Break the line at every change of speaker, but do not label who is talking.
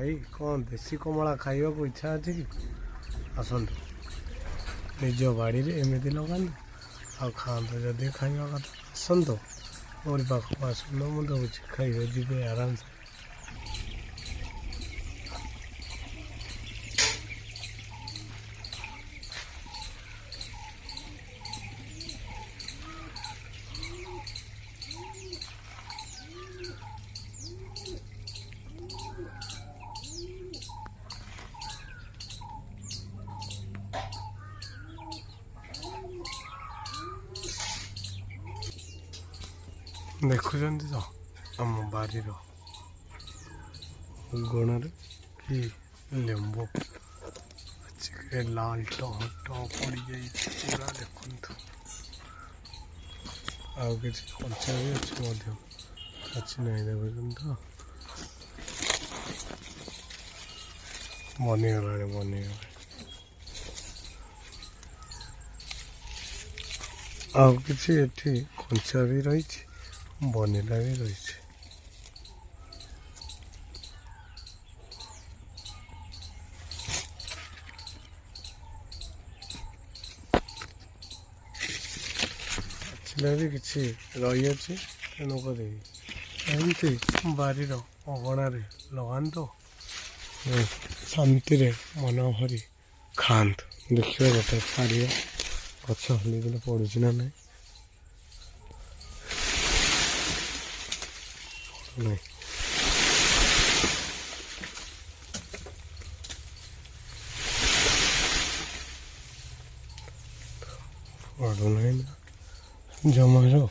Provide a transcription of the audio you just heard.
ଭାଇ କ'ଣ ଦେଶୀ କମଳା ଖାଇବାକୁ ଇଚ୍ଛା ଅଛି କି? ଆସନ୍ତୁ ନିଜ ବାଡ଼ିରେ ଏମିତି ଲଗାନ୍ତୁ ଆଉ ଖାଆନ୍ତୁ। ଯଦି ଖାଇବା କଥା ଆସନ୍ତୁ ମୋରି ପାଖକୁ ଆସନ୍ତୁ, ମୁଁ ଦେଉଛି ଖାଇବେ, ଯିବେ ଆରାମସେ। ଦେଖୁଛନ୍ତି ତ ଆମ ବାରିର ଗୁଣରେ କି ଲେମ୍ବୁ ଅଛି, ଲାଲ ଟହ ପଡ଼ିଯାଇଛି ପୁରା। ଦେଖନ୍ତୁ ଆଉ କିଛି କଞ୍ଚା ବି ଅଛି ମଧ୍ୟ, ଅଛି ନାହିଁ। ଦେଖୁଛନ୍ତି ତ ବନିଗଲାଣି। ଆଉ କିଛି ଏଠି କଞ୍ଚା ବି ରହିଛି, ବନିଲା ବି ରହିଛି। ପାଚିଲା ବି କିଛି ରହିଅଛି, ତେଣୁକରି ଏମିତି ବାରିର ଅଗଣାରେ ଲଗାନ୍ତୁ, ଶାନ୍ତିରେ ମନ ଭରି ଖାଆନ୍ତୁ। ଦେଖିବା ଗୋଟେ ପାରିବା ଗଛ ହଲିକିନା ପଡ଼ୁଛି ନା ନାହିଁ। ପଡ଼ୁନାହିଁ ନା ଜମାରୁ।